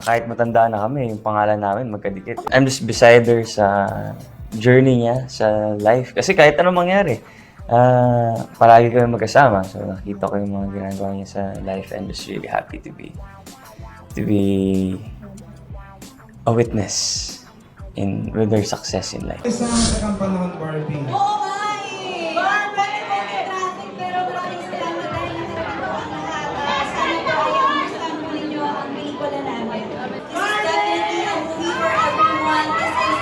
Kahit matanda na kami, yung pangalan namin magkadikit. I'm just beside her sa journey niya sa life. Kasi kahit anong mangyari, palagi kami magkasama. So nakita ko yung mga ginagawa niya sa life and just really happy to be a witness with her success in life. Isang sa panahon, Barbie. Oo nga eh! Barbie po may traffic pero maraming salamat dahil nakarating po ang lahat. Sana po ay gustuhan po ninyo ang pelikula namin. This is definitely a movie for everyone. This is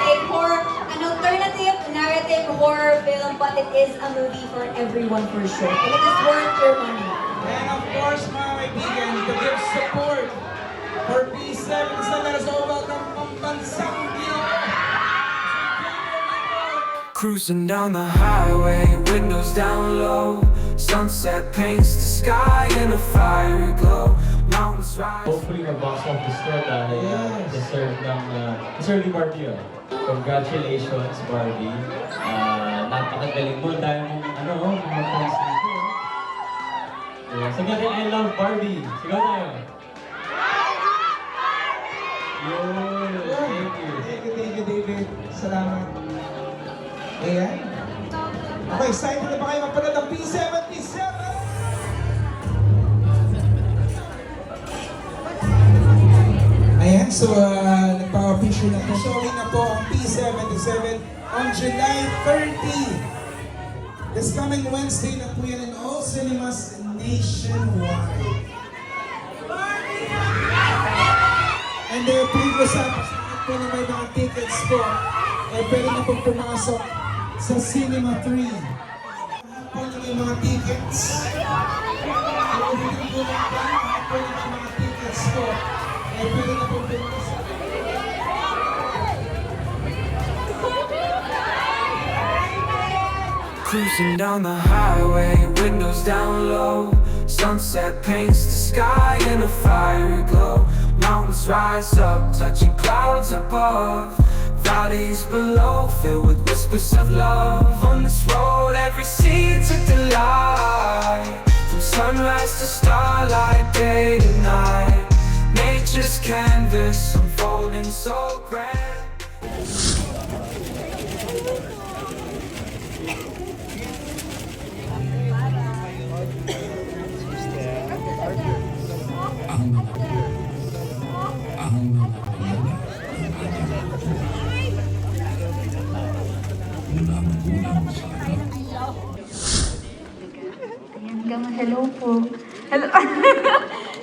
an alternative narrative horror film, but it is a movie for everyone for sure. And it is worth your money. And of course, mga kaibigan, to give support for P7, let us all welcome Pambansang Cruising down the highway, windows down low. Sunset paints the sky in a fiery glow. Mountains rise. Hopefully mag-box office to dahil deserve ni Barbie yun. Congratulations, Barbie. Napakagaling mo dahil mong mga fans dito. Sabi natin, I love Barbie. Sigaw tayo. Yun, thank you. Thank you, David. Salamat. Ayan. Okay, excited na ba kayo mapanood ng P77? Ayan, so nagpa-picture na po. Showing na po ang P77 on July 30. This coming Wednesday na po yan in all cinemas nationwide. And the previous episode po na may mga tickets po, pwede na pong pumasok sa Cinema 3. Po na may mga tickets. Pwede na mga tickets po, pwede na pong pumasok. Cruising down the highway, windows down low. Sunset paints the sky in a fiery glow. Mountains rise up, touching clouds above. Valleys below, filled with whispers of love. On this road, every seed's a delight. From sunrise to starlight, day to night. Nature's canvas, unfolding so grand. Hello po. Hello.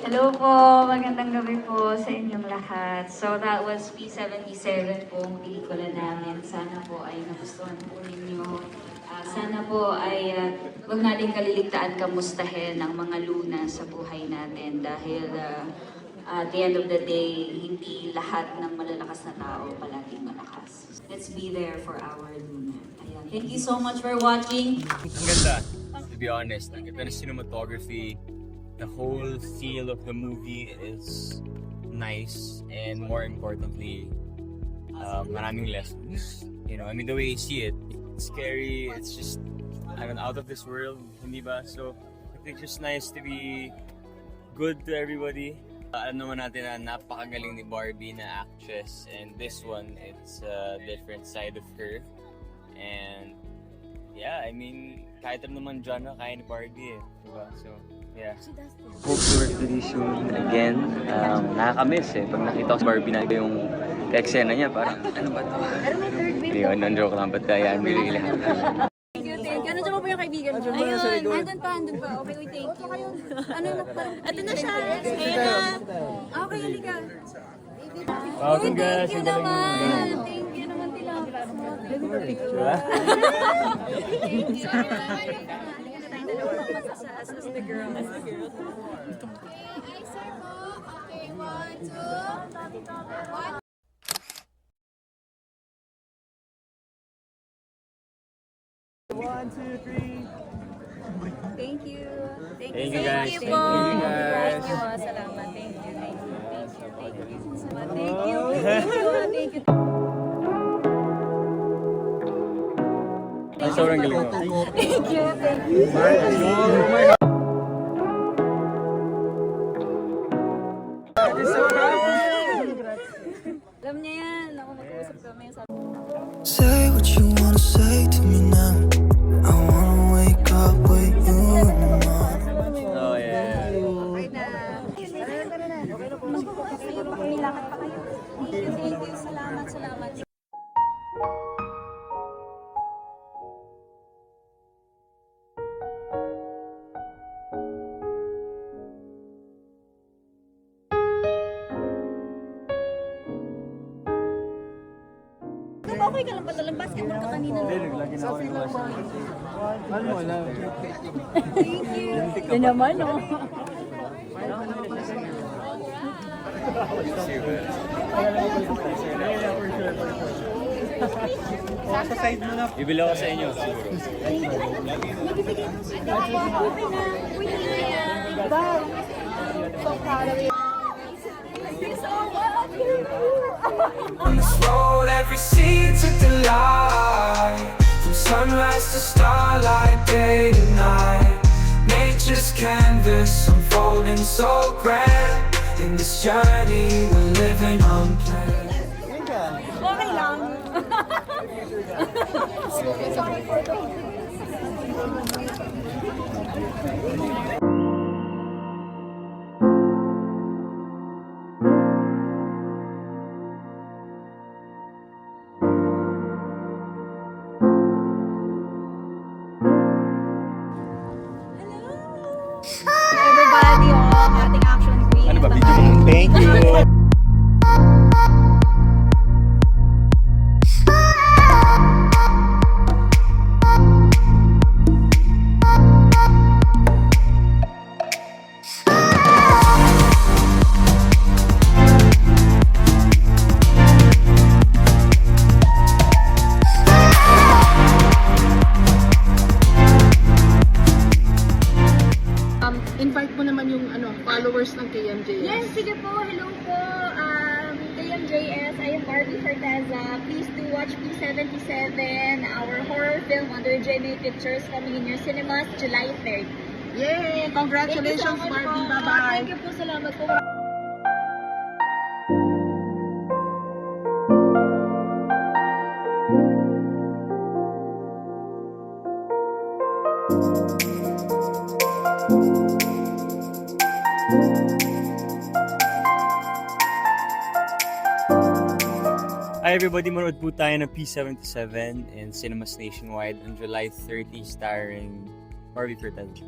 Hello po. Magandang gabi po sa inyong lahat. So that was P77 po ang pelikula namin. Sana po ay nagustuhan po ninyo. Sana po ay huwag natin kaliligtaan kamustahin ang mga luna sa buhay natin dahil at the end of the day, hindi lahat ng malalakas na tao palaging malakas. Let's be there for our luna. Ayan. Thank you so much for watching. Ang ganda, to be honest. Ang ganda ng cinematography. The whole feel of the movie is nice, and more importantly, maraming lessons. You know, I mean, the way you see it, it's scary, it's just, I don't know, out of this world, hindi ba? So, I think it's just nice to be good to everybody. Alam naman natin na napakagaling ni Barbie na actress, and this one, it's a different side of her. And yeah, I mean, kahit ano naman genre, kaya ni Barbie eh. Diba? So, yeah. Hope to work with you soon again. Nakakamiss eh. Pag nakita ko si Barbie na yung ka-eksena niya, parang, ano ba ito? Hindi yun, joke lang. Ba't kaya really happy? Ano dyan po yung kaibigan mo? Ayun, andun pa. Okay, wait, thank you. Ano na parang... Ito na siya. Ayan na. Okay, halika. Oh, congrats. Thank you naman. Thank you naman, Tilap. Gano'n na picture. Thank you. As the girl. Okay, sir po. Okay, 1, 2. Thank you. Thank you guys. Thank you Thank you guys. Thank you. Salamat. Thank you. Thank you. Ay, sobrang galing mo. Thank you. Say what you wanna say to me now. I wanna wake up with you in the morning. Oh, yeah. Salamat. Okay ka lang ba? Dalang basketball ka kanina. Yan naman, no? Bibili ako sa inyo, siguro. On this road, every scene took the light. From sunrise to starlight, day to night. Nature's canvas unfolding so grand. In this journey, we're living unplanned. Okay lang. Everybody, ating action queen. Ano ba, video mo? Thank you! Invite mo naman yung followers ng KMJS. Yes, sige po. Hello po. KMJS, I am Barbie Forteza. Please do watch P77, our horror film under JMA Pictures coming in your cinemas July 3rd. Yay! Congratulations, Thank you so much Barbie. po. Bye-bye. Thank you po. Salamat po. Hi everybody, manood po tayo ng P77 in cinemas nationwide on July 30 starring Barbie Forteza.